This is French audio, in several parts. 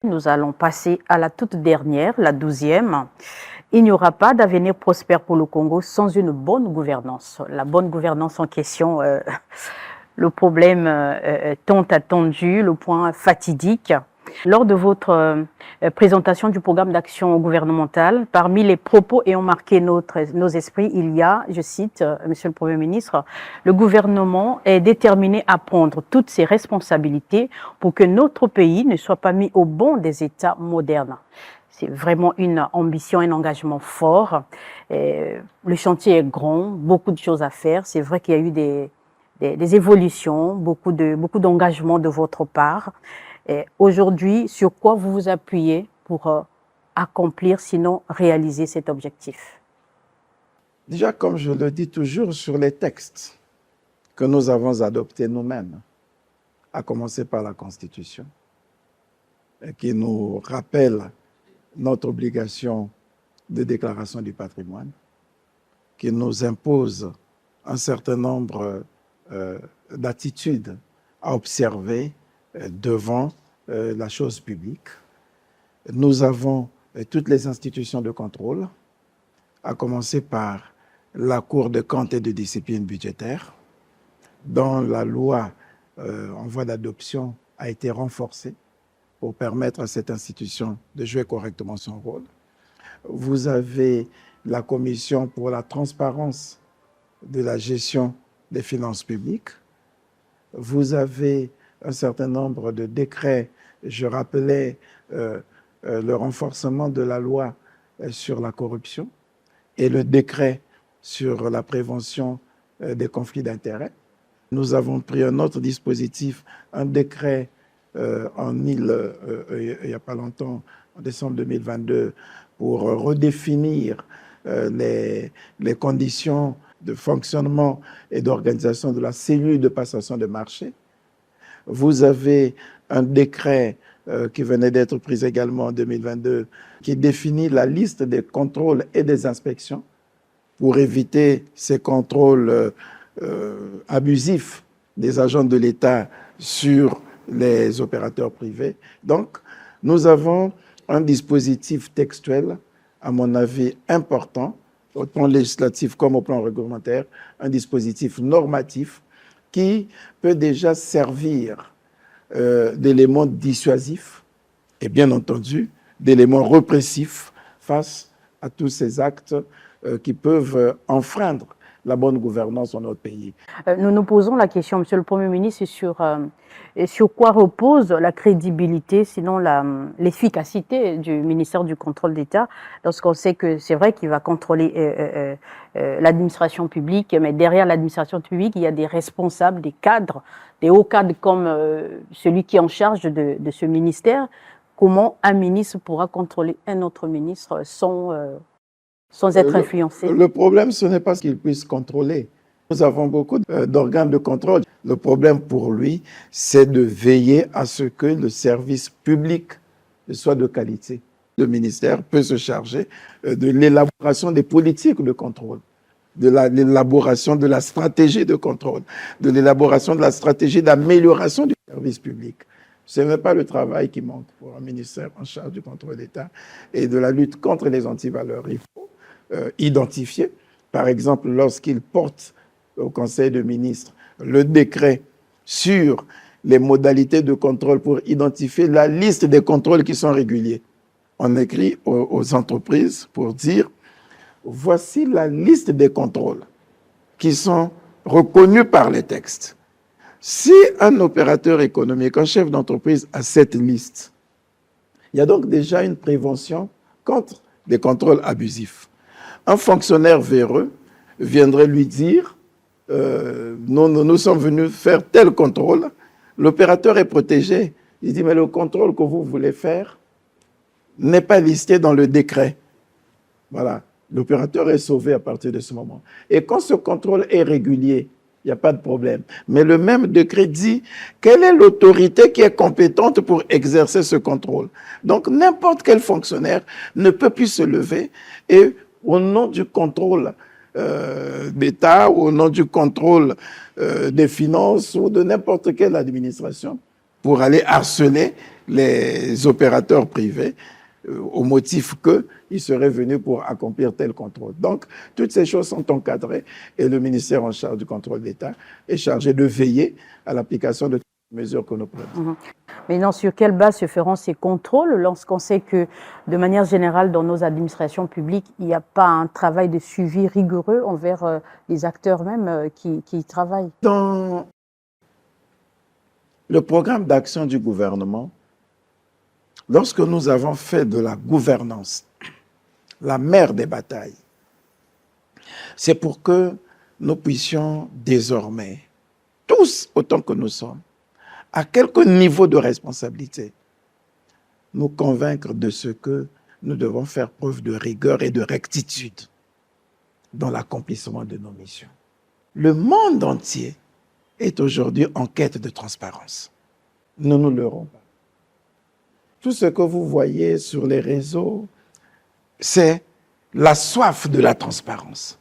Nous allons passer à la toute dernière, la 12e. Il n'y aura pas d'avenir prospère pour le Congo sans une bonne gouvernance. La bonne gouvernance en question, le problème tant attendu, le point fatidique. Lors de votre présentation du programme d'action gouvernementale, parmi les propos ayant marqué nos esprits, il y a, je cite, Monsieur le Premier ministre, le gouvernement est déterminé à prendre toutes ses responsabilités pour que notre pays ne soit pas mis au banc des États modernes. C'est vraiment une ambition, un engagement fort. Le chantier est grand, beaucoup de choses à faire. C'est vrai qu'il y a eu des évolutions, beaucoup d'engagement de votre part. Aujourd'hui, sur quoi vous vous appuyez pour accomplir, sinon réaliser cet objectif? Déjà, comme je le dis toujours, sur les textes que nous avons adoptés nous-mêmes, à commencer par la Constitution, qui nous rappelle notre obligation de déclaration du patrimoine, qui nous impose un certain nombre d'attitudes à observer devant la chose publique. Nous avons toutes les institutions de contrôle, à commencer par la Cour de comptes et de discipline budgétaire, dont la loi en voie d'adoption a été renforcée pour permettre à cette institution de jouer correctement son rôle. Vous avez la Commission pour la transparence de la gestion des finances publiques. Vous avez un certain nombre de décrets. Je rappelais le renforcement de la loi sur la corruption et le décret sur la prévention des conflits d'intérêts. Nous avons pris un autre dispositif, un décret il n'y a pas longtemps, en décembre 2022, pour redéfinir les conditions de fonctionnement et d'organisation de la cellule de passation de marché. Vous avez un décret qui venait d'être pris également en 2022, qui définit la liste des contrôles et des inspections pour éviter ces contrôles abusifs des agents de l'État sur les opérateurs privés. Donc, nous avons un dispositif textuel, à mon avis, important, au plan législatif comme au plan réglementaire, un dispositif normatif qui peut déjà servir d'élément dissuasif et bien entendu d'élément répressif face à tous ces actes qui peuvent enfreindre la bonne gouvernance dans notre pays. Nous nous posons la question, Monsieur le Premier ministre, sur quoi repose la crédibilité, sinon l'efficacité du ministère du Contrôle d'État, lorsqu'on sait que c'est vrai qu'il va contrôler l'administration publique, mais derrière l'administration publique, il y a des responsables, des cadres, des hauts cadres comme celui qui est en charge de ce ministère. Comment un ministre pourra contrôler un autre ministre sans être influencé? Le problème, ce n'est pas qu'il puisse contrôler. Nous avons beaucoup d'organes de contrôle. Le problème pour lui, c'est de veiller à ce que le service public soit de qualité. Le ministère peut se charger de l'élaboration des politiques de contrôle, de l'élaboration de la stratégie de contrôle, de l'élaboration de la stratégie d'amélioration du service public. Ce n'est pas le travail qui manque pour un ministère en charge du contrôle d'État et de la lutte contre les antivaleurs. Il faut identifier, par exemple, lorsqu'il porte au Conseil des ministres le décret sur les modalités de contrôle pour identifier la liste des contrôles qui sont réguliers. On écrit aux entreprises pour dire, voici la liste des contrôles qui sont reconnus par les textes. Si un opérateur économique, un chef d'entreprise a cette liste, il y a donc déjà une prévention contre les contrôles abusifs. Un fonctionnaire véreux viendrait lui dire nous sommes venus faire tel contrôle. L'opérateur est protégé. Il dit mais le contrôle que vous voulez faire n'est pas listé dans le décret. Voilà. L'opérateur est sauvé à partir de ce moment. Et quand ce contrôle est régulier, il n'y a pas de problème. Mais le même décret dit quelle est l'autorité qui est compétente pour exercer ce contrôle. Donc n'importe quel fonctionnaire ne peut plus se lever et au nom du contrôle d'État ou au nom du contrôle des finances ou de n'importe quelle administration pour aller harceler les opérateurs privés au motif qu'ils seraient venus pour accomplir tel contrôle. Donc, toutes ces choses sont encadrées et le ministère en charge du contrôle d'État est chargé de veiller à l'application de toutes les mesures que nous prenons. Maintenant, sur quelle base se feront ces contrôles lorsqu'on sait que, de manière générale, dans nos administrations publiques, il n'y a pas un travail de suivi rigoureux envers les acteurs même qui y travaillent? Dans le programme d'action du gouvernement, lorsque nous avons fait de la gouvernance la mère des batailles, c'est pour que nous puissions désormais, tous autant que nous sommes, à quelque niveau de responsabilité, nous convaincre de ce que nous devons faire preuve de rigueur et de rectitude dans l'accomplissement de nos missions. Le monde entier est aujourd'hui en quête de transparence. Nous ne l'aurons pas. Tout ce que vous voyez sur les réseaux, c'est la soif de la transparence.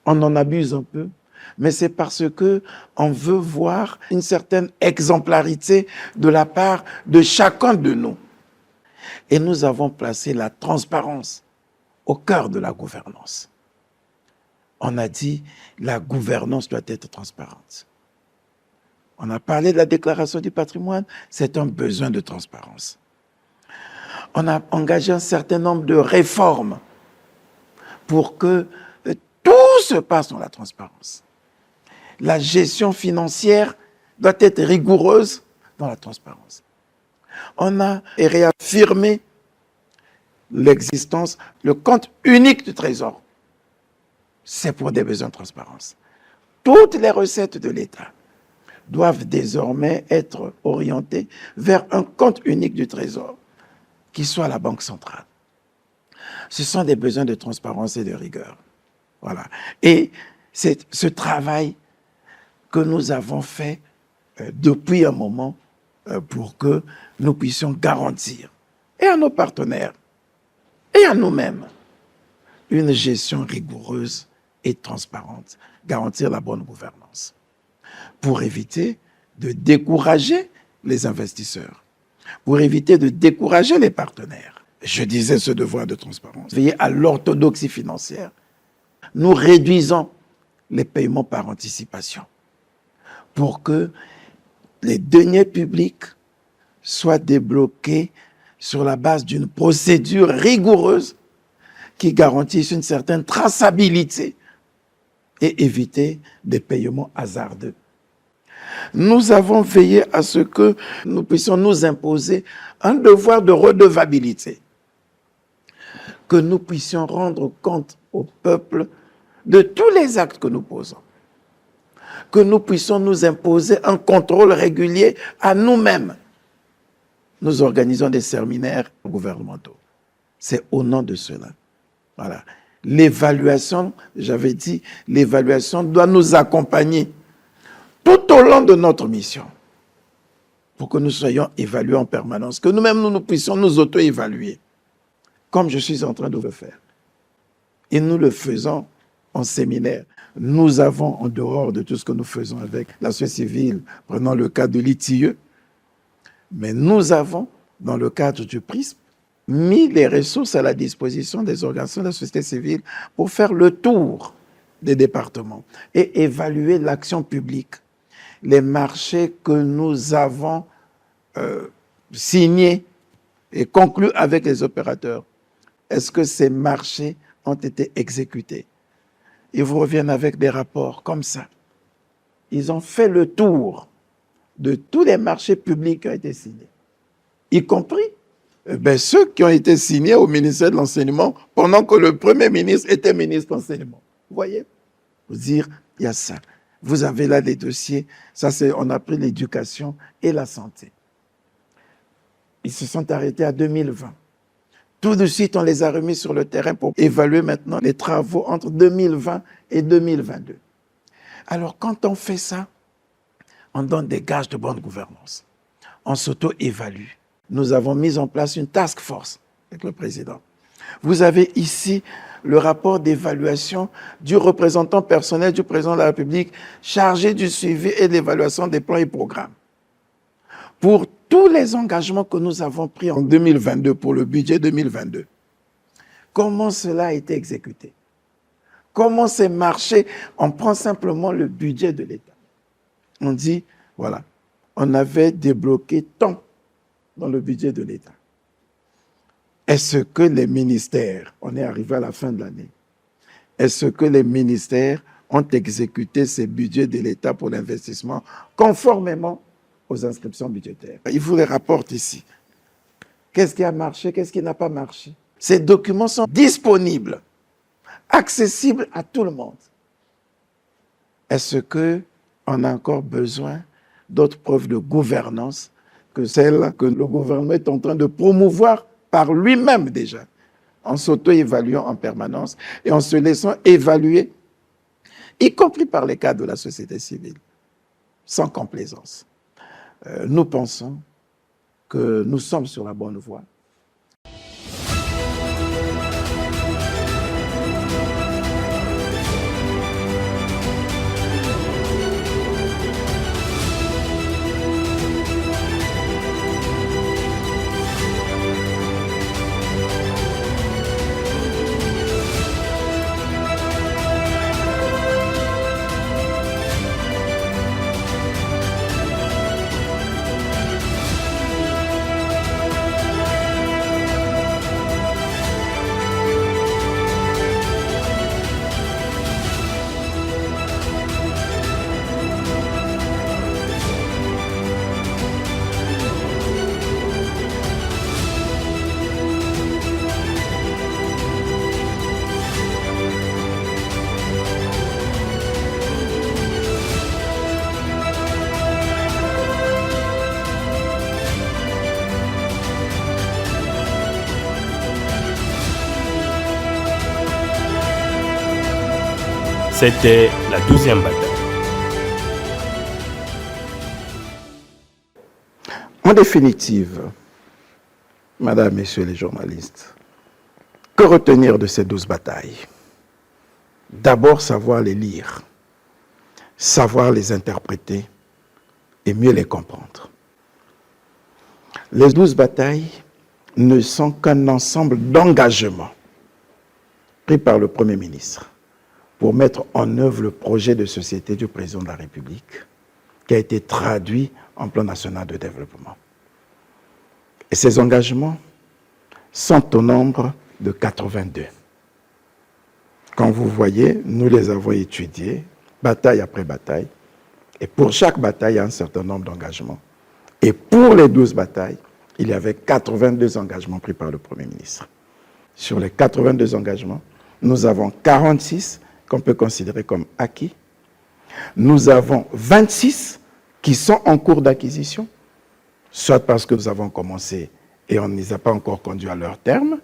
On en abuse un peu, mais c'est parce qu'on veut voir une certaine exemplarité de la part de chacun de nous. Et nous avons placé la transparence au cœur de la gouvernance. On a dit la gouvernance doit être transparente. On a parlé de la déclaration du patrimoine, c'est un besoin de transparence. On a engagé un certain nombre de réformes pour que tout se passe dans la transparence. La gestion financière doit être rigoureuse dans la transparence. On a réaffirmé l'existence, le compte unique du Trésor. C'est pour des besoins de transparence. Toutes les recettes de l'État doivent désormais être orientées vers un compte unique du Trésor, qui soit la Banque centrale. Ce sont des besoins de transparence et de rigueur. Voilà. Et c'est ce travail que nous avons fait depuis un moment pour que nous puissions garantir, et à nos partenaires, et à nous-mêmes, une gestion rigoureuse et transparente, garantir la bonne gouvernance, pour éviter de décourager les investisseurs, pour éviter de décourager les partenaires. Je disais ce devoir de transparence. Veiller à l'orthodoxie financière. Nous réduisons les paiements par anticipation pour que les deniers publics soient débloqués sur la base d'une procédure rigoureuse qui garantisse une certaine traçabilité et éviter des paiements hasardeux. Nous avons veillé à ce que nous puissions nous imposer un devoir de redevabilité, que nous puissions rendre compte au peuple de tous les actes que nous posons, que nous puissions nous imposer un contrôle régulier à nous-mêmes. Nous organisons des séminaires gouvernementaux. C'est au nom de cela. Voilà. L'évaluation, j'avais dit, l'évaluation doit nous accompagner tout au long de notre mission pour que nous soyons évalués en permanence, que nous-mêmes nous puissions nous auto-évaluer, comme je suis en train de le faire. Et nous le faisons en séminaire. Nous avons, en dehors de tout ce que nous faisons avec la société civile, prenons le cas de l'ITIE, mais nous avons, dans le cadre du PRISP, mis les ressources à la disposition des organisations de la société civile pour faire le tour des départements et évaluer l'action publique, les marchés que nous avons signés et conclus avec les opérateurs. Est-ce que ces marchés ont été exécutés? Ils vous reviennent avec des rapports comme ça. Ils ont fait le tour de tous les marchés publics qui ont été signés, y compris ceux qui ont été signés au ministère de l'Enseignement pendant que le Premier ministre était ministre de l'Enseignement. Vous voyez? Vous dire, il y a ça. Vous avez là les dossiers. Ça, on a pris l'éducation et la santé. Ils se sont arrêtés à 2020. Tout de suite, on les a remis sur le terrain pour évaluer maintenant les travaux entre 2020 et 2022. Alors, quand on fait ça, on donne des gages de bonne gouvernance. On s'auto-évalue. Nous avons mis en place une task force avec le président. Vous avez ici le rapport d'évaluation du représentant personnel du président de la République chargé du suivi et de l'évaluation des plans et programmes pour tous les engagements que nous avons pris en 2022 pour le budget 2022. Comment cela a été exécuté? Comment c'est marché? On prend simplement le budget de l'État. On dit, voilà, on avait débloqué tant dans le budget de l'État. Est-ce que les ministères, on est arrivé à la fin de l'année, est-ce que les ministères ont exécuté ces budgets de l'État pour l'investissement conformément aux inscriptions budgétaires? Il vous les rapporte ici. Qu'est-ce qui a marché, qu'est-ce qui n'a pas marché? Ces documents sont disponibles, accessibles à tout le monde. Est-ce qu'on a encore besoin d'autres preuves de gouvernance que celles que le gouvernement est en train de promouvoir par lui-même déjà, en s'auto-évaluant en permanence et en se laissant évaluer, y compris par les cadres de la société civile, sans complaisance. Nous pensons que nous sommes sur la bonne voie. C'était la 12e bataille. En définitive, Madame, Messieurs les journalistes, que retenir de ces 12 batailles? D'abord, savoir les lire, savoir les interpréter et mieux les comprendre. Les 12 batailles ne sont qu'un ensemble d'engagements pris par le Premier ministre pour mettre en œuvre le projet de société du président de la République qui a été traduit en plan national de développement. Et ces engagements sont au nombre de 82. Quand vous voyez, nous les avons étudiés, bataille après bataille, et pour chaque bataille, il y a un certain nombre d'engagements. Et pour les 12 batailles, il y avait 82 engagements pris par le Premier ministre. Sur les 82 engagements, nous avons 46 qu'on peut considérer comme acquis. Nous avons 26 qui sont en cours d'acquisition, soit parce que nous avons commencé et on ne les a pas encore conduits à leur terme,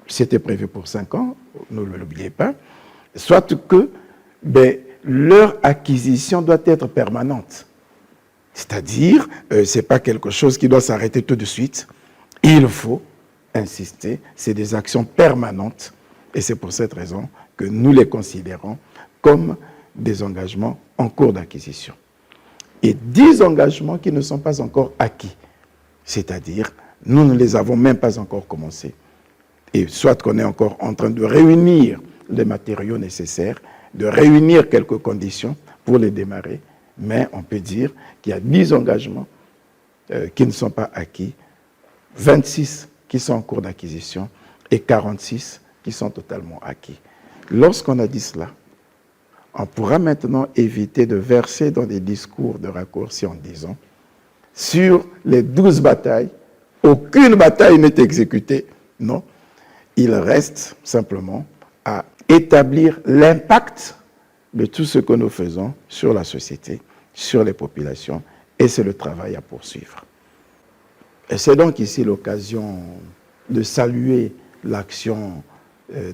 c'était prévu pour 5 ans, ne l'oubliez pas, soit que leur acquisition doit être permanente. C'est-à-dire, ce n'est pas quelque chose qui doit s'arrêter tout de suite. Il faut insister, c'est des actions permanentes et c'est pour cette raison que nous les considérons comme des engagements en cours d'acquisition. Et 10 engagements qui ne sont pas encore acquis, c'est-à-dire, nous ne les avons même pas encore commencés. Et soit qu'on est encore en train de réunir les matériaux nécessaires, de réunir quelques conditions pour les démarrer, mais on peut dire qu'il y a 10 engagements qui ne sont pas acquis, 26 qui sont en cours d'acquisition et 46 qui sont totalement acquis. Lorsqu'on a dit cela, on pourra maintenant éviter de verser dans des discours de raccourci en disant sur les 12 batailles, aucune bataille n'est exécutée. Non, il reste simplement à établir l'impact de tout ce que nous faisons sur la société, sur les populations, et c'est le travail à poursuivre. Et c'est donc ici l'occasion de saluer l'action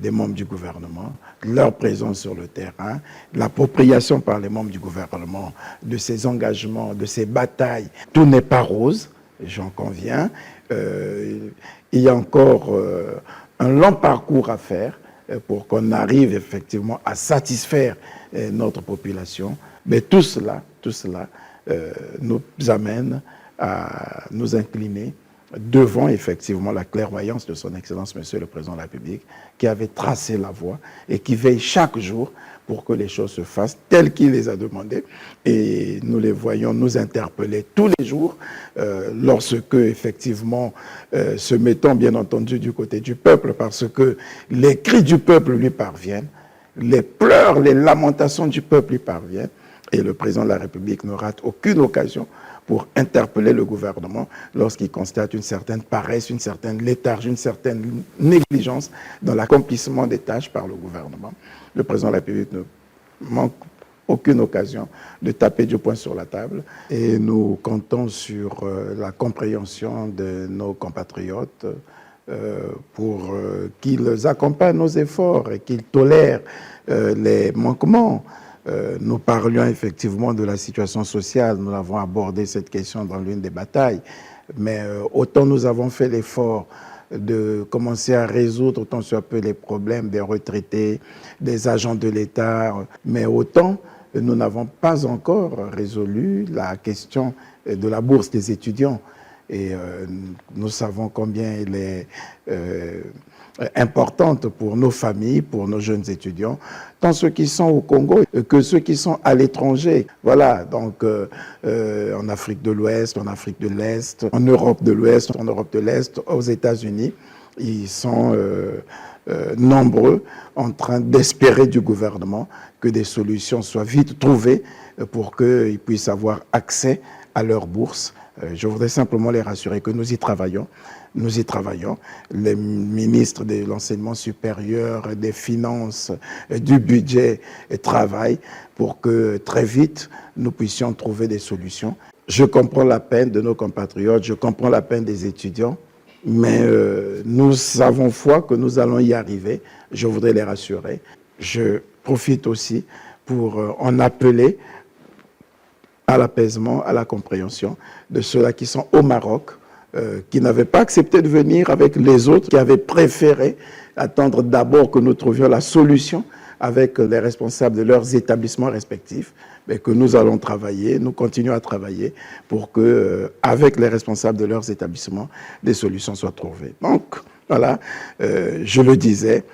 des membres du gouvernement, leur présence sur le terrain, l'appropriation par les membres du gouvernement de ces engagements, de ces batailles. Tout n'est pas rose, j'en conviens. Il y a encore un long parcours à faire pour qu'on arrive effectivement à satisfaire notre population. Mais tout cela nous amène à nous incliner devant effectivement la clairvoyance de son Excellence Monsieur le Président de la République, qui avait tracé la voie et qui veille chaque jour pour que les choses se fassent telles qu'il les a demandées. Et nous les voyons nous interpeller tous les jours lorsque, effectivement, se mettant bien entendu du côté du peuple, parce que les cris du peuple lui parviennent, les pleurs, les lamentations du peuple lui parviennent, et le Président de la République ne rate aucune occasion pour interpeller le gouvernement lorsqu'il constate une certaine paresse, une certaine léthargie, une certaine négligence dans l'accomplissement des tâches par le gouvernement. Le Président de la République ne manque aucune occasion de taper du poing sur la table et nous comptons sur la compréhension de nos compatriotes pour qu'ils accompagnent nos efforts et qu'ils tolèrent les manquements. Nous parlions effectivement de la situation sociale, nous avons abordé cette question dans l'une des batailles, mais autant nous avons fait l'effort de commencer à résoudre autant soit peu les problèmes des retraités, des agents de l'État, mais autant nous n'avons pas encore résolu la question de la bourse des étudiants. Et nous savons combien elle est importante pour nos familles, pour nos jeunes étudiants, tant ceux qui sont au Congo que ceux qui sont à l'étranger. Voilà, donc en Afrique de l'Ouest, en Afrique de l'Est, en Europe de l'Ouest, en Europe de l'Est, aux États-Unis, ils sont nombreux en train d'espérer du gouvernement que des solutions soient vite trouvées pour qu'ils puissent avoir accès à leur bourse. Je voudrais simplement les rassurer que nous y travaillons. Nous y travaillons. Les ministres de l'enseignement supérieur, des finances, du budget travaillent pour que très vite nous puissions trouver des solutions. Je comprends la peine de nos compatriotes, je comprends la peine des étudiants, mais nous avons foi que nous allons y arriver. Je voudrais les rassurer. Je profite aussi pour en appeler à l'apaisement, à la compréhension de ceux-là qui sont au Maroc, qui n'avaient pas accepté de venir avec les autres, qui avaient préféré attendre d'abord que nous trouvions la solution avec les responsables de leurs établissements respectifs, mais que nous allons travailler, nous continuons à travailler pour que, avec les responsables de leurs établissements, des solutions soient trouvées. Donc, voilà, je le disais,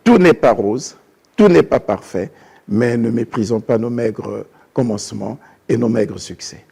tout n'est pas rose, tout n'est pas parfait, mais ne méprisons pas nos maigres commencements et nos maigres succès.